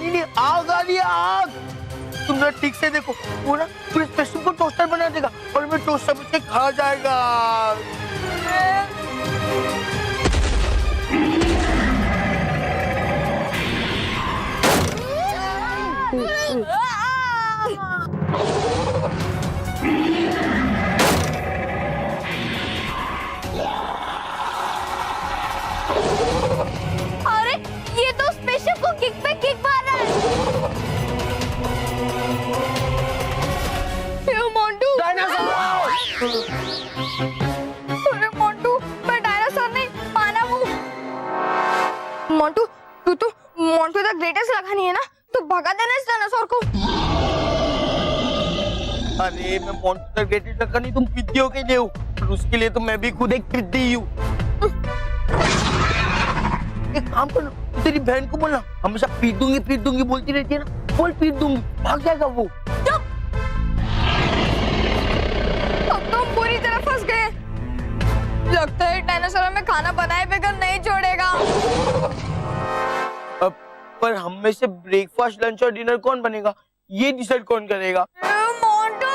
पानी नहीं, आग आ रही है, आग। तुम ना ठीक से देखो, वो ना पूरे स्पेशल को टोस्टर बना देगा और मैं टोस्टर में से खा जाएगा। अरे ये तो स्पेशल को किक पे किक मार रहा है। मोंटू, अरे मोंटू, मैं डायनासोर नहीं, मानव हूँ। मोंटू, तू तो मोंटू द ग्रेटेस्ट लगा नहीं है ना, तो भगा देना इस डायनासोर को। अरे मैं मोंटू द ग्रेटेस्ट लगा नहीं, तुम पिद्दियों के लिए हो, और उसके लिए तो मैं भी खुद एक पिद्दी हूँ। एक काम करो, तेरी बहन को बोलना, हमेशा पीट दूंगी बोलती रहती है ना, बोल पीट दूंगी, भाग जाएगा वो। अब तो हम पूरी तरह फंस गए। लगता है डायनासोर हमें खाना बनाए बगैर नहीं छोड़ेगा। अब पर हम में से ब्रेकफास्ट, लंच और डिनर कौन बनेगा, ये डिसाइड कौन करेगा? मोंटू,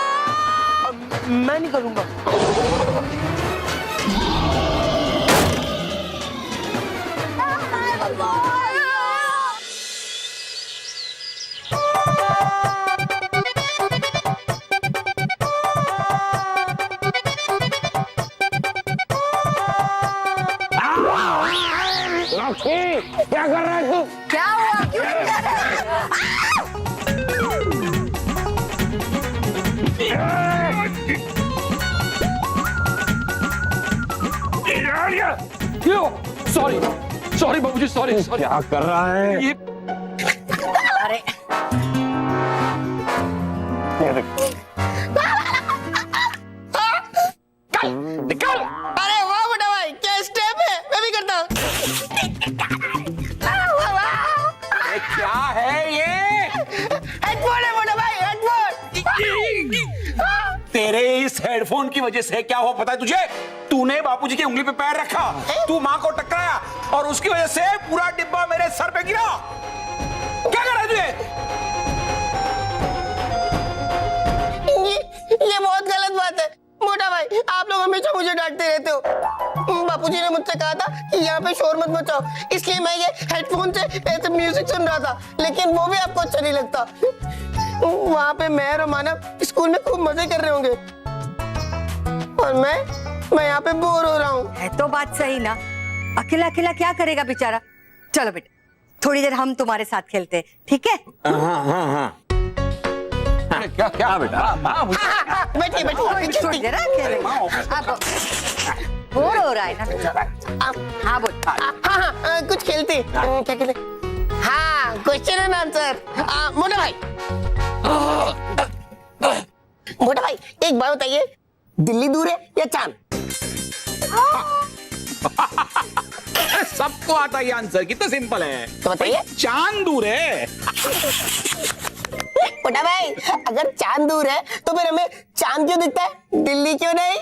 मैं नहीं करूंगा। क्या कर रहा है तू? क्या हुआ? क्यों कर रहा है? क्यों? सॉरी बाबूजी, सॉरी। क्या कर रहा है ये? अरे निकल! अरे वाह बेटा भाई, क्या स्टेप है, मैं भी करता हूँ। क्या है ये? हेडफोन है बेटा भाई, हेडफोन। तेरे इस हेडफोन की वजह से क्या हुआ पता है तुझे? तूने बापूजी की उंगली पे पैर रखा, तू माँ को टकराया और उसकी वजह से पूरा डिब्बा मेरे सर पे गिरा। क्या कर रहा है तुझे? ये बहुत गलत बात है मोटा भाई, आप लोग हमेशा मुझे डांटते रहते हो। बापूजी ने मुझसे कहा था कि यहाँ पे शोर मत मचाओ, इसलिए मैं ये हेडफोन से ऐसे म्यूजिक सुन रहा था, लेकिन वो भी आपको अच्छा नहीं लगता। वहाँ पे मैं और मानव स्कूल में खूब मजे कर रहे होंगे और मैं यहाँ पे बोर हो रहा हूँ। है तो बात सही ना, अकेला अकेला क्या करेगा बेचारा। चलो बेटा, थोड़ी देर हम तुम्हारे साथ खेलते हैं, ठीक है? हाँ। क्या बेटा? बैठिए थोड़ी देर खेलेंगे। बोर हो रहा है ना? हाँ बोल। हाँ, कुछ खेलते। क्या खेले? हाँ, क्वेश्चन एंड आंसर। मोटा भाई एक बात बताइए, दिल्ली दूर है या चांद? सबको आता है आंसर, कितना सिंपल है। तो बताइए। चांद दूर है। मोटा भाई, अगर चांद दूर है तो फिर हमें चांद क्यों दिखता है, दिल्ली क्यों नहीं?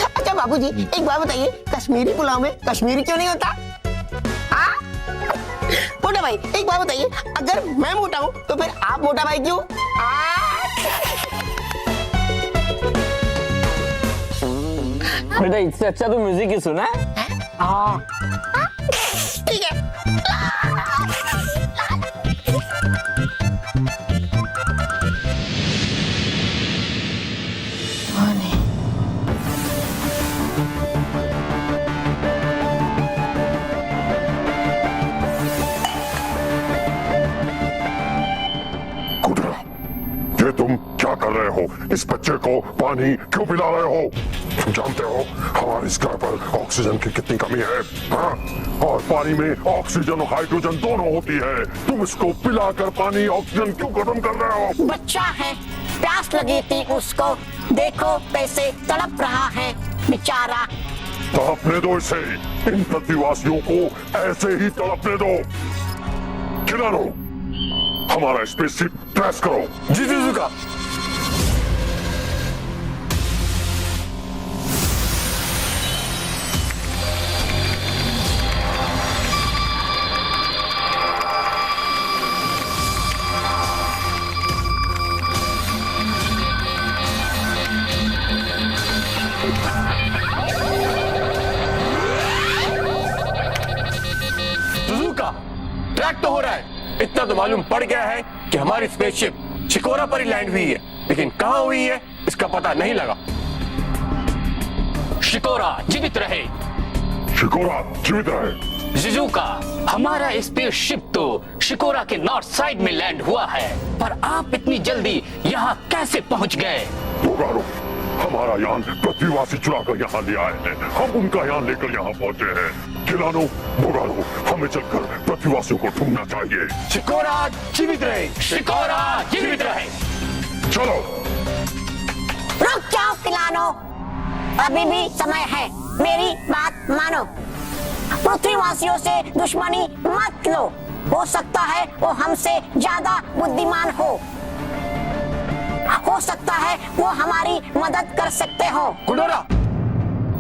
अच्छा बाबूजी, एक बात बताइए, कश्मीरी पुलाव में कश्मीरी क्यों नहीं होता? मोटा भाई एक बात बताइए, अगर मैं मोटा हूँ तो फिर आप मोटा भाई क्यों? बेटा इससे अच्छा तो म्यूजिक ही सुना है। ठीक है। ये तुम क्या कर रहे हो? इस बच्चे को पानी क्यों पिला रहे हो? तुम जानते हो हमारे स्काई पर ऑक्सीजन की कितनी कमी है, हाँ? और पानी में ऑक्सीजन और हाइड्रोजन दोनों होती है। तुम इसको पिलाकर पानी ऑक्सीजन क्यों खत्म कर रहे हो? बच्चा है, प्यास लगी थी उसको, देखो कैसे तड़प रहा है बेचारा। तड़पने दो इसे, इन पृथ्वीवासियों को ऐसे ही तड़पने दो। खिलाओ, हमारा स्पेसशिप ट्रेस करो। जी का इतना तो मालूम पड़ गया है कि हमारी स्पेसशिप शिकोरा पर ही लैंड हुई है, लेकिन कहाँ हुई है इसका पता नहीं लगा। शिकोरा जीवित रहे। शिकोरा जीवित रहे। जिजुका, हमारा स्पेसशिप तो शिकोरा के नॉर्थ साइड में लैंड हुआ है, पर आप इतनी जल्दी यहाँ कैसे पहुँच गए? बोगारो, हमारा यान पृथ्वीवासी चुरा कर यहाँ ले आए हैं। हम उनका यान लेकर यहाँ पहुँचे हैं। खिलानो, बोगारो, हमें चलकर पृथ्वीवासियों को ढूंढना चाहिए। शिकोरा जीवित रहे। शिकोरा जीवित रहे। चलो। रुक जाओ किलानो, अभी भी समय है, मेरी बात मानो। पृथ्वीवासियों से दुश्मनी मत लो, हो सकता है वो हमसे ज्यादा बुद्धिमान हो सकता है वो हमारी मदद कर सकते हो। गुडोरा,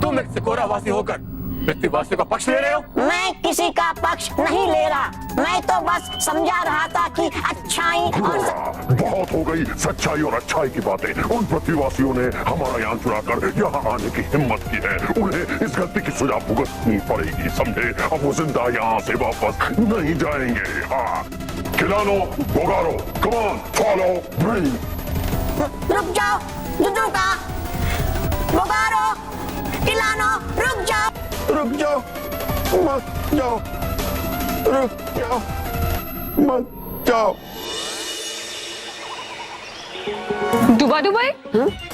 तुम एक शिकोरा वासी होकर पृथ्वीवासियों का पक्ष ले रहे हो? मैं किसी का पक्ष नहीं ले रहा, मैं तो बस समझा रहा था कि अच्छाई और बहुत हो गई सच्चाई और अच्छाई की बातें। उन पृथ्वीवासियों ने हमारा यान चुराकर यहाँ आने की हिम्मत की है। उन्हें इस गलती की सजा भुगतनी पड़ेगी, समझे? अब वो जिंदा यहाँ से वापस नहीं जाएंगे। हाँ, खिलानो, बोगारो, कम ऑन, फॉलो मी। रुक जाओ जुजुका, बोगारो, किलानो, रुक जाओ। रुक जाओ, मत जाओ, रुक जाओ, मत जाओ। डुबा डुबाई,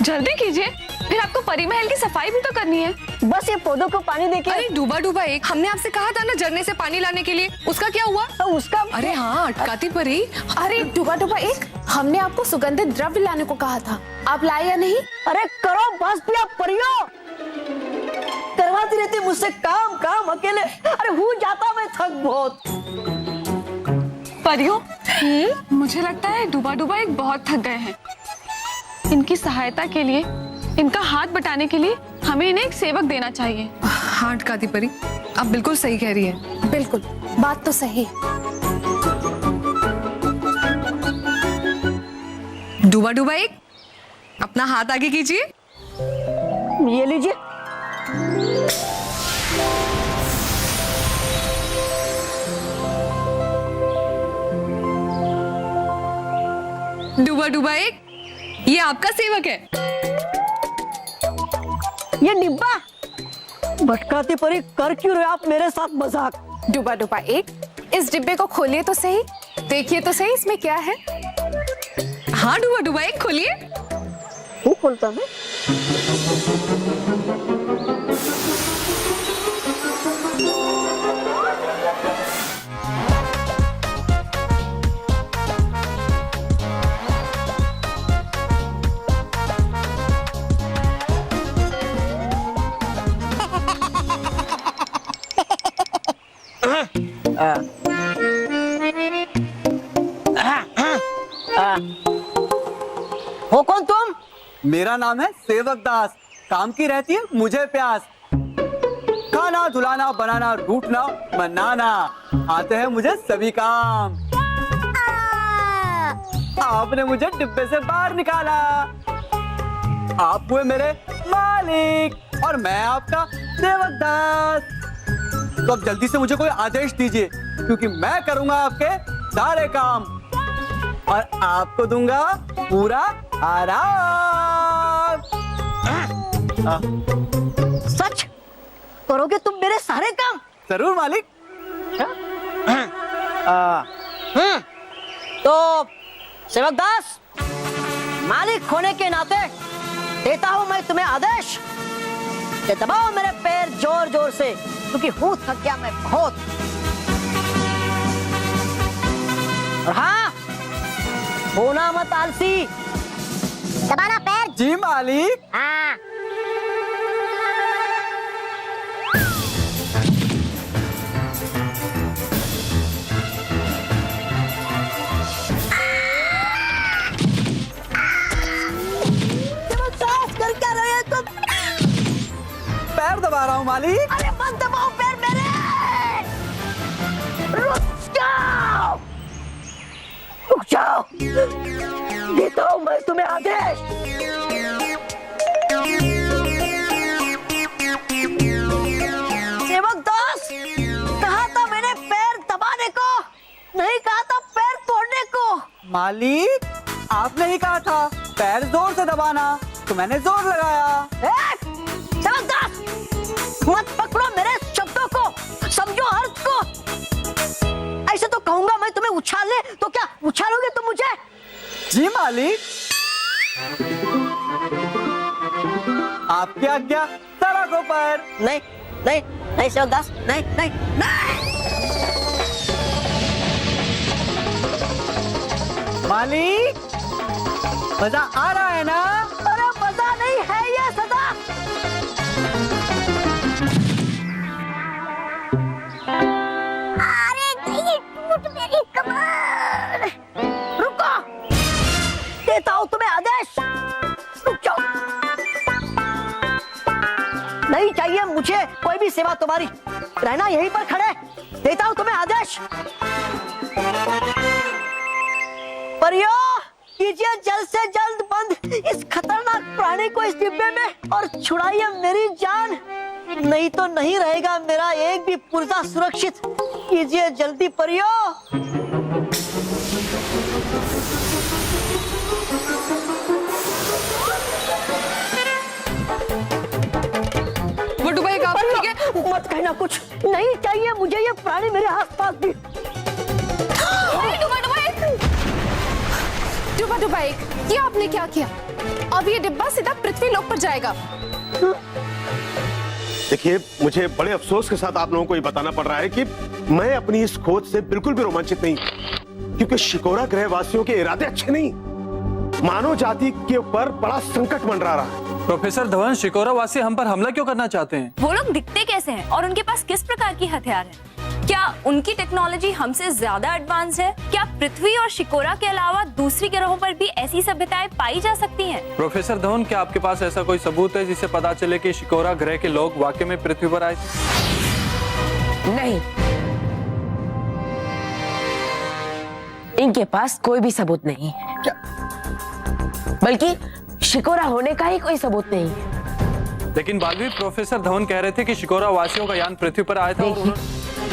जल्दी कीजिए, फिर आपको परी महल की सफाई भी तो करनी है। बस ये पौधों को पानी देके। अरे डुबा डुबा एक, हमने आपसे कहा था ना झरने से पानी लाने के लिए, उसका क्या हुआ? उसका अरे हाँ, अटकाती परी। अरे डुबा डुबा एक, हमने आपको सुगंधित द्रव्य लाने को कहा था, आप लाए या नहीं? अरे करो बस भी आप परियो, करवाती रहती मुझसे काम काम अकेले। अरे हूँ जाता मैं थक बहुत। परियो, मुझे लगता है डुबा डुबा एक बहुत थक गए हैं। इनकी सहायता के लिए, इनका हाथ बटाने के लिए हमें इन्हें एक सेवक देना चाहिए। हाँ अटकाती परी, आप बिल्कुल सही कह रही है। बिल्कुल, बात तो सही। डुबा डुबा एक, अपना हाथ आगे कीजिए। ये लीजिए। डुबा डुबा एक, ये आपका सेवक है। ये डिब्बा, भटकाती परी, कर क्यों रहे आप मेरे साथ मजाक? डुबा डुबा एक, इस डिब्बे को खोलिए तो सही, देखिए तो सही इसमें क्या है। हाँ डुबा डुबा एक, खोलिए। वो खोलता है। हो कौन तुम? मेरा नाम है सेवक दास, काम की रहती है मुझे प्यास। खाना धुलाना बनाना रूठना मनाना आते हैं मुझे सभी काम। आपने मुझे डिब्बे से बाहर निकाला, आप हुए मेरे मालिक और मैं आपका सेवक दास। तो अब जल्दी से मुझे कोई आदेश दीजिए, क्योंकि मैं करूंगा आपके सारे काम और आपको दूंगा पूरा आराम। सच करोगे तुम मेरे सारे काम? जरूर मालिक। तो सेवक दास, मालिक होने के नाते देता हूं मैं तुम्हें आदेश कि दबाओ मेरे पैर जोर जोर से, क्योंकि हूं थक गया मैं बहुत। और हाँ, होना मत आलसी, दबाना पैर। जी मालिक। हाँ। कर क्या रहे हैं तुम? पैर दबा रहा हूँ मालिक। अरे मत दबाओ पैर मेरे, रुक जाओ, रुक जाओ, देता हूँ मैं तुम्हें आदेश। सेवक दास, कहा था मैंने पैर दबाने को, नहीं कहा था पैर मालिक, आपने ही कहा था पैर जोर से दबाना, तो मैंने जोर लगाया। जबरदस्त! मत पकड़ो मेरे शब्दों को, समझो अर्थ को। ऐसे तो कहूंगा मैं तुम्हें उछालने, तो क्या उछालोगे तुम मुझे? जी मालिक। आपकी आज्ञा सड़कों पर। नहीं नहीं नहीं शिवदास, नहीं नहीं नहीं। मालिक, मजा आ रहा है ना? अरे मजा नहीं है ये सदा। अरे नहीं, टूट मेरी कमर। रुको, देता हूँ तुम्हें आदेश। रुक जाओ। नहीं चाहिए मुझे कोई भी सेवा तुम्हारी, रहना यहीं पर खड़े। देता हूँ तुम्हें आदेश। परियो, कीजिए जल्द से जल्द बंद इस खतरनाक प्राणी को इस डिब्बे में और छुड़ाइए मेरी जान, नहीं तो नहीं रहेगा मेरा एक भी पुर्जा सुरक्षित। कीजिए जल्दी परियो। मोटू भाई आप ठीक है? मत कहना कुछ, नहीं चाहिए मुझे ये प्राणी मेरे आसपास भी। डुबाइक, ये आपने क्या किया? अब ये डिब्बा सीधा पृथ्वी लोक पर जाएगा। देखिए, मुझे बड़े अफसोस के साथ आप लोगों को ये बताना पड़ रहा है कि मैं अपनी इस खोज से बिल्कुल भी रोमांचित नहीं, क्योंकि शिकोरा ग्रह वासियों के इरादे अच्छे नहीं। मानव जाति के ऊपर बड़ा संकट मंडरा रहा है। प्रोफेसर धवन, शिकोरा वासी हम पर हमला क्यों करना चाहते हैं? वो लोग दिखते कैसे हैं और उनके पास किस प्रकार की हथियार है? क्या उनकी टेक्नोलॉजी हमसे ज्यादा एडवांस है? क्या पृथ्वी और शिकोरा के अलावा दूसरी ग्रहों पर भी ऐसी सभ्यताएं पाई जा सकती हैं? प्रोफेसर धवन, क्या आपके पास ऐसा कोई सबूत है जिससे पता चले कि शिकोरा ग्रह के लोग वाकई में पृथ्वी पर आए थे? नहीं, इनके पास कोई भी सबूत नहीं है। क्या? बल्कि शिकोरा होने का ही कोई सबूत नहीं है। लेकिन बालवीर, प्रोफेसर धवन कह रहे थे कि शिकोरा वासियों का यान पृथ्वी पर आया था और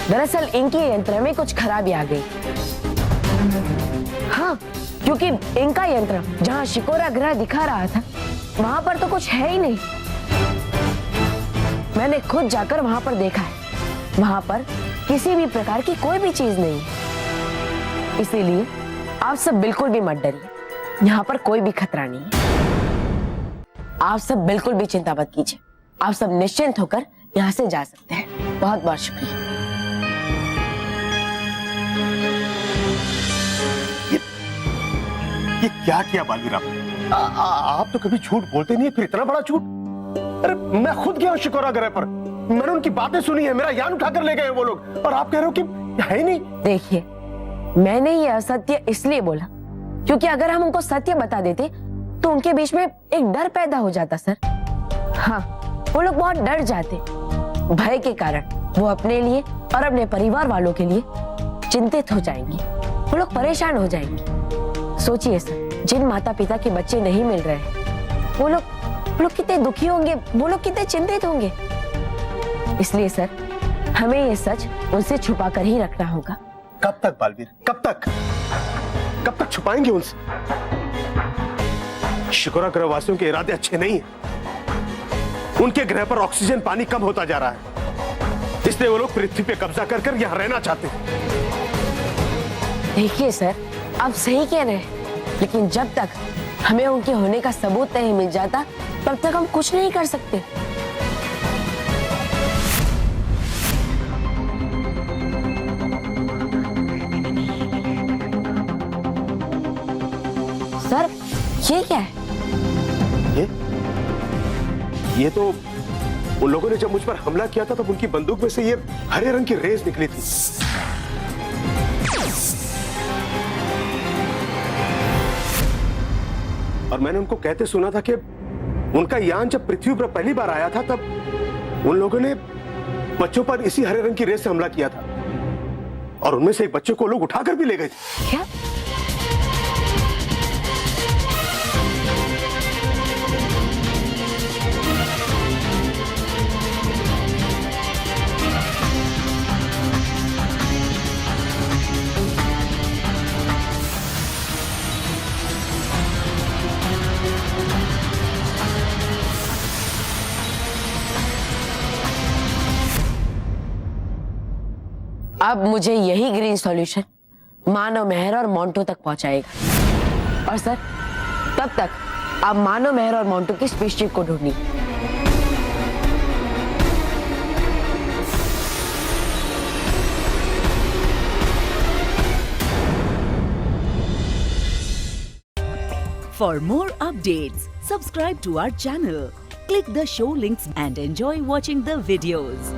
दरअसल इनके यंत्र में कुछ खराबी आ गई। हाँ, क्योंकि इनका यंत्र जहाँ शिकोरा ग्रह दिखा रहा था, वहां पर तो कुछ है ही नहीं। मैंने खुद जाकर वहां पर देखा है, वहां पर किसी भी प्रकार की कोई भी चीज नहीं है। इसीलिए आप सब बिल्कुल भी मत डरिए, यहाँ पर कोई भी खतरा नहीं है। आप सब बिल्कुल भी चिंता मत कीजिए, आप सब निश्चिंत होकर यहाँ से जा सकते हैं। बहुत बहुत शुक्रिया। ये क्या किया बालवीर आपने? आप तो कभी झूठ बोलते नहीं है, फिर इतना बड़ा झूठ। अरे मैं खुद गया हूँ शिकोरा ग्रह पर, मैंने उनकी बातें सुनी है, मेरा यान उठाकर ले गए वो लोग, और आप कह रहे हो कि है ही नहीं। देखिए, मैंने ये असत्य इसलिए बोला क्योंकि अगर हम उनको सत्य बता देते तो उनके बीच में एक डर पैदा हो जाता सर। हाँ, वो लोग बहुत डर जाते, भय के कारण वो अपने लिए और अपने परिवार वालों के लिए चिंतित हो जाएंगे, वो लोग परेशान हो जाएंगे। सोचिए सर, जिन माता पिता के बच्चे नहीं मिल रहे हैं, वो लोग कितने दुखी होंगे, वो लोग कितने चिंतित होंगे। इसलिए सर, हमें ये सच उनसे छुपा कर ही रखना होगा। कब तक बालवीर, कब तक छुपाएंगे उनसे? शिकोरा ग्रह वासियों के इरादे अच्छे नहीं हैं। उनके ग्रह पर ऑक्सीजन पानी कम होता जा रहा है, इसलिए वो लोग पृथ्वी पे कब्जा कर यहाँ रहना चाहते हैं। देखिए सर, आप सही कह रहे हैं, लेकिन जब तक हमें उनके होने का सबूत नहीं मिल जाता, तब तक हम कुछ नहीं कर सकते। सर, ये क्या है? ये तो उन लोगों ने जब मुझ पर हमला किया था, तब उनकी बंदूक में से ये हरे रंग की रेस निकली थी। और मैंने उनको कहते सुना था कि उनका यान जब पृथ्वी पर पहली बार आया था, तब उन लोगों ने बच्चों पर इसी हरे रंग की रेस से हमला किया था, और उनमें से एक बच्चे को लोग उठाकर भी ले गए थे। क्या? अब मुझे यही ग्रीन सॉल्यूशन मानव मेहर और मोंटू तक पहुंचाएगा। और सर, तब तक आप मानव मेहर और मोंटू की स्पेसशिप को ढूंढिए। For more updates, subscribe to our channel, click the show links and enjoy watching the videos.